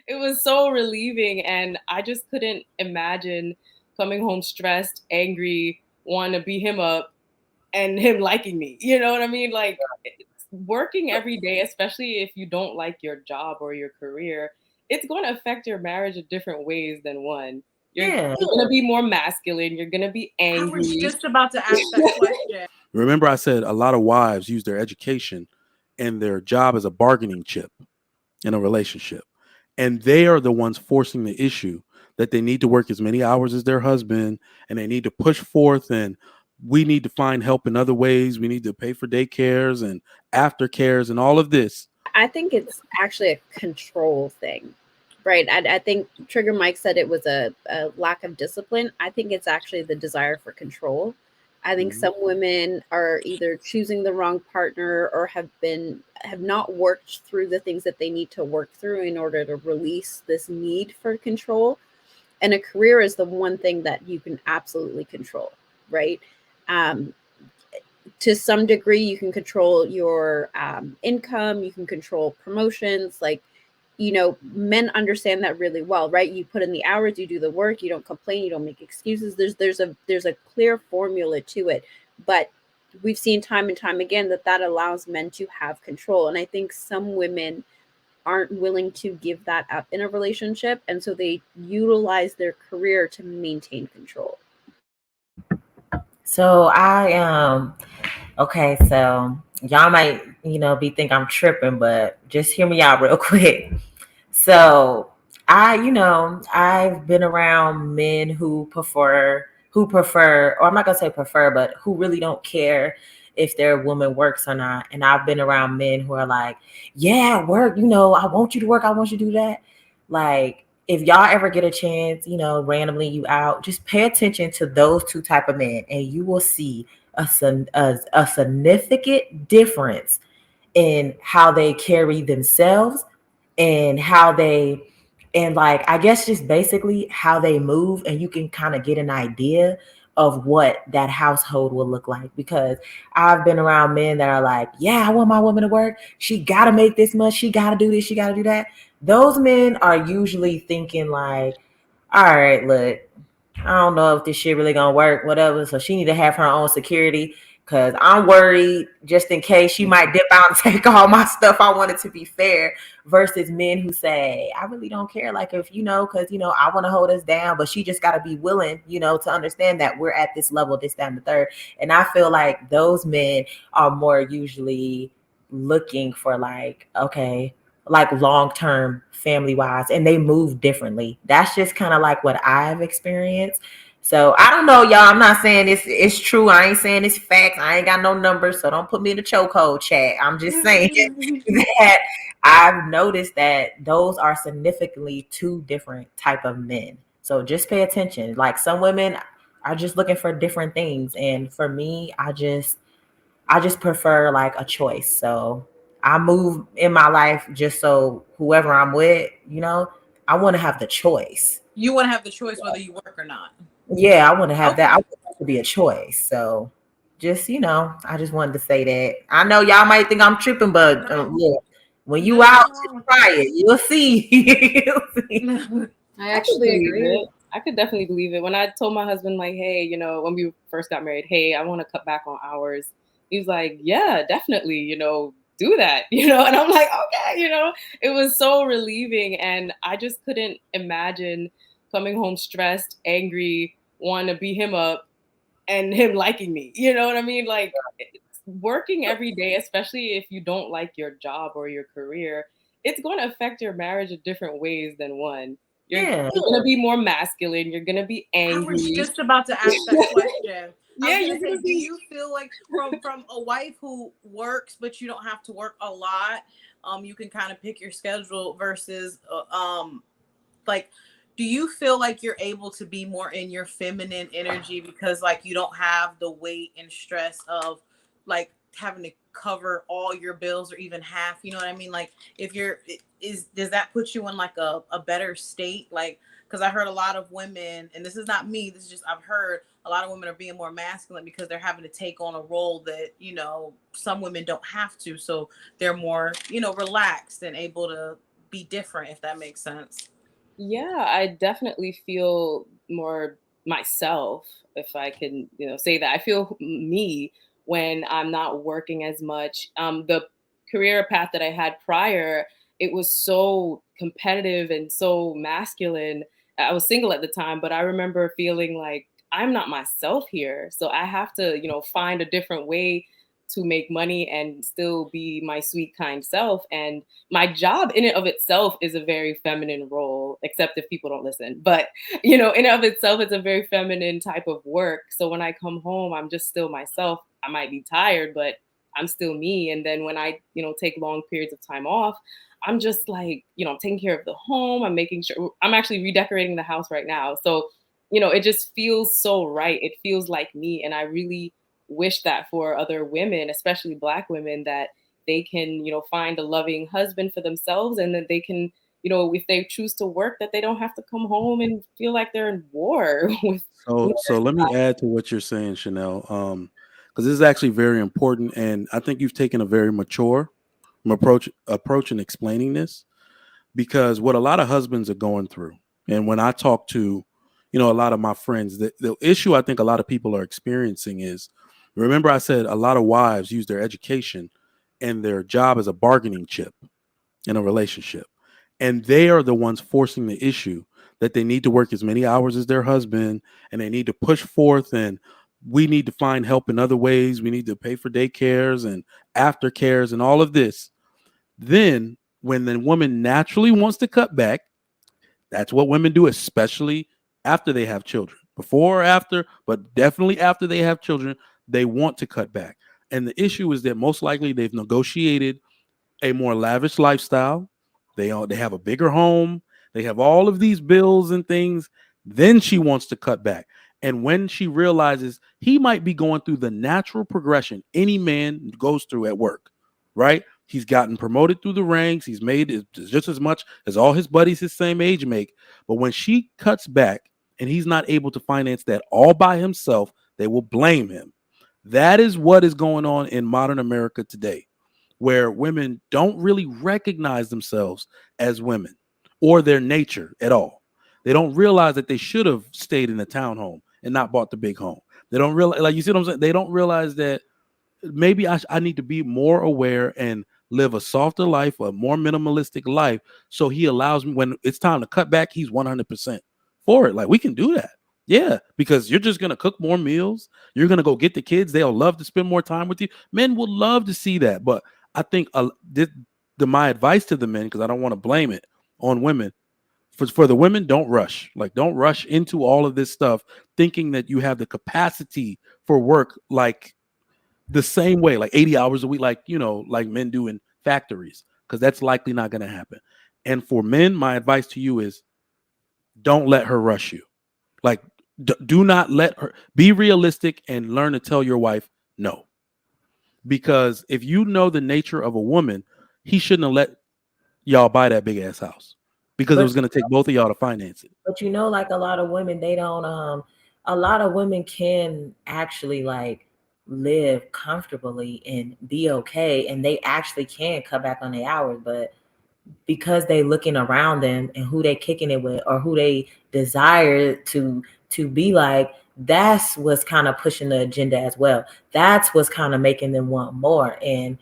It was so relieving, and I just couldn't imagine coming home stressed, angry, wanting to beat him up, and him liking me. You know what I mean? Like working every day, especially if you don't like your job or your career, it's going to affect your marriage in different ways than one. Yeah. You're going to be more masculine. You're going to be I was angry. just about to ask that question. Remember, I said a lot of wives use their education and their job as a bargaining chip in a relationship. And they are the ones forcing the issue that they need to work as many hours as their husband and they need to push forth. And we need to find help in other ways. We need to pay for daycares and aftercares and all of this. I think it's actually a control thing, right? I think Trigger Mike said it was a lack of discipline. I think it's actually the desire for control. I think Mhm. some women are either choosing the wrong partner or have not worked through the things that they need to work through in order to release this need for control. And a career is the one thing that you can absolutely control, right? Um, to some degree you can control your income, you can control promotions, like, men understand that really well, right? You put in the hours, you do the work, you don't complain, you don't make excuses. There's a clear formula to it. But we've seen time and time again that allows men to have control, and I think some women aren't willing to give that up in a relationship, and so they utilize their career to maintain control. So okay, so y'all might, be think I'm tripping, but just hear me out real quick. So I've been around men who prefer, or I'm not gonna say prefer, but who really don't care if their woman works or not. And I've been around men who are like, yeah, work, I want you to work, I want you to do that. Like, if y'all ever get a chance, randomly you out, just pay attention to those two type of men, and you will see a significant difference in how they carry themselves and how they, and like, I guess just basically how they move, and you can kind of get an idea of what that household will look like. Because I've been around men that are like, yeah, I want my woman to work, she gotta make this much, she gotta do this, she gotta do that. Those men are usually thinking like, all right, look, I don't know if this shit really gonna work, whatever. So she need to have her own security, because I'm worried just in case she might dip out and take all my stuff. I want it to be fair. Versus men who say, I really don't care. Like, if because I want to hold us down, but she just got to be willing, to understand that we're at this level, this, that, and the third. And I feel like those men are more usually looking for like, okay, like long term family wise, and they move differently. That's just kind of like what I've experienced. So I don't know, y'all. I'm not saying it's true. I ain't saying it's facts. I ain't got no numbers, so don't put me in the chokehold, chat. I'm just saying that I've noticed that those are significantly two different type of men. So just pay attention. Like, some women are just looking for different things, and for me, I just prefer like a choice. So I move in my life just so whoever I'm with, I want to have the choice. You want to have the choice whether you work or not. Yeah, I want to have that. I Okay. want that to be a choice. So just, I just wanted to say that. I know y'all might think I'm tripping, but No, yeah, when you no, out, just no, try it. You'll see. You'll see. no. I I could actually believe agree. it. I could definitely believe it. When I told my husband, like, hey, when we first got married, hey, I want to cut back on hours. He was like, yeah, definitely, do that, and I'm like, okay, it was so relieving. And I just couldn't imagine coming home stressed, angry, wanting to beat him up, and him liking me. You know what I mean? Like working every day, especially if you don't like your job or your career, it's going to affect your marriage in different ways than one. Yeah. You're going to be more masculine. You're going to be I was angry. just about to ask that question. I Yeah, was you're gonna going say, to do be. you feel like from a wife who works but you don't have to work a lot, you can kind of pick your schedule versus like, do you feel like you're able to be more in your feminine energy because like you don't have the weight and stress of like having to cover all your bills or even half, you know what I mean? Like, if you're is does that put you in like a better state? Like, because I heard a lot of women, and this is not me, this is just I've heard a lot of women are being more masculine because they're having to take on a role that, some women don't have to, so they're more, relaxed and able to be different, if that makes sense. Yeah, I definitely feel more myself, if I can, say that. I feel me when I'm not working as much. The career path that I had prior, it was so competitive and so masculine. I was single at the time, but I remember feeling like I'm not myself here. So I have to, find a different way to make money and still be my sweet, kind self. And my job in and of itself is a very feminine role, except if people don't listen. But, in and of itself, it's a very feminine type of work. So when I come home, I'm just still myself. I might be tired, but I'm still me. And then when I, take long periods of time off, I'm just like, I'm taking care of the home. I'm making sure I'm actually redecorating the house right now. So, it just feels so right. It feels like me. And I really wish that for other women, especially Black women, that they can, find a loving husband for themselves, and that they can, if they choose to work, that they don't have to come home and feel like they're in war with. So let me add to what you're saying, Chanel, because this is actually very important, and I think you've taken a very mature approach in explaining this, because what a lot of husbands are going through, and when I talk to, a lot of my friends, the issue I think a lot of people are experiencing is, remember I said a lot of wives use their education and their job as a bargaining chip in a relationship. And they are the ones forcing the issue that they need to work as many hours as their husband, and they need to push forth, and we need to find help in other ways. We need to pay for daycares and aftercares and all of this. Then when the woman naturally wants to cut back, that's what women do, especially after they have children. Before or after, but definitely after they have children, they want to cut back. And the issue is that most likely they've negotiated a more lavish lifestyle. They have a bigger home. They have all of these bills and things. Then she wants to cut back. And when she realizes he might be going through the natural progression any man goes through at work, right? He's gotten promoted through the ranks. He's made just as much as all his buddies his same age make. But when she cuts back and he's not able to finance that all by himself, they will blame him. That is what is going on in modern America today, where women don't really recognize themselves as women or their nature at all. They don't realize that they should have stayed in the townhome and not bought the big home. They don't realize, like, you see what I'm saying? They don't realize that maybe I need to be more aware and live a softer life, a more minimalistic life. So he allows me, when it's time to cut back, he's 100% for it. Like, we can do that. Yeah, because you're just going to cook more meals. You're going to go get the kids. They'll love to spend more time with you. Men will love to see that. But I think my advice to the men, because I don't want to blame it on women, for the women, don't rush. Like, don't rush into all of this stuff thinking that you have the capacity for work like the same way, like 80 hours a week, like, like men do in factories, because that's likely not going to happen. And for men, my advice to you is, don't let her rush you. Like, do not let her. Be realistic and learn to tell your wife no. Because if you know the nature of a woman, he shouldn't have let y'all buy that big ass house, because it was going to take both of y'all to finance it. But like a lot of women, they don't. A lot of women can actually like live comfortably and be okay, and they actually can cut back on their hours, but because they looking around them and who they kicking it with or who they desire to be like, that's what's kind of pushing the agenda as well. That's what's kind of making them want more. And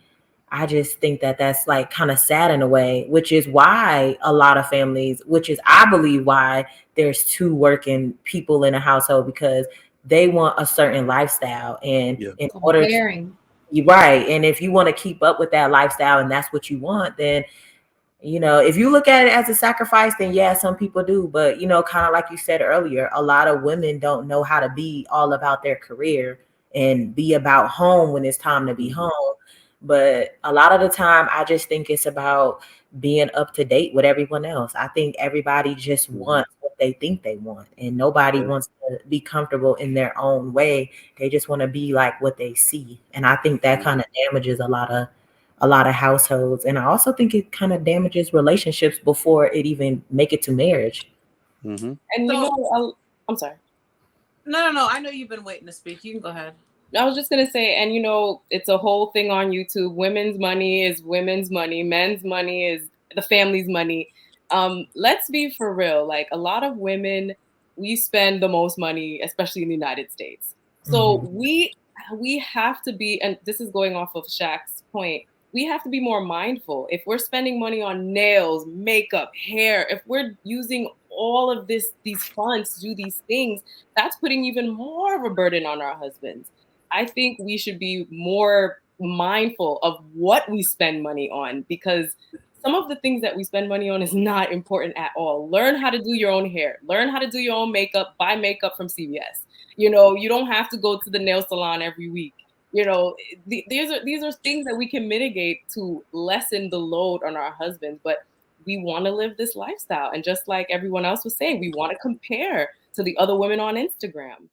I just think that that's like kind of sad in a way, which is why a lot of families, which is I believe why there's two working people in a household, because they want a certain lifestyle, and in order Comparing. you're right. And if you want to keep up with that lifestyle and that's what you want, then if you look at it as a sacrifice, then yeah, some people do. But, kind of like you said earlier, a lot of women don't know how to be all about their career and be about home when it's time to be home. But a lot of the time, I just think it's about being up to date with everyone else. I think everybody just wants what they think they want, and nobody wants to be comfortable in their own way. They just want to be like what they see. And I think that kind of damages a lot of households. And I also think it kind of damages relationships before it even make it to marriage. Mm-hmm. And I'm sorry. No. I know you've been waiting to speak. You can go ahead. I was just gonna say, and it's a whole thing on YouTube. Women's money is women's money. Men's money is the family's money. Let's be for real. Like a lot of women, we spend the most money, especially in the United States. So Mhm. we have to be, and this is going off of Shaq's point, we have to be more mindful. If we're spending money on nails, makeup, hair, if we're using all of these funds to do these things, that's putting even more of a burden on our husbands. I think we should be more mindful of what we spend money on, because some of the things that we spend money on is not important at all. Learn how to do your own hair, learn how to do your own makeup, buy makeup from CVS. You don't have to go to the nail salon every week. These are things that we can mitigate to lessen the load on our husbands, but we want to live this lifestyle. And just like everyone else was saying, we want to compare to the other women on Instagram.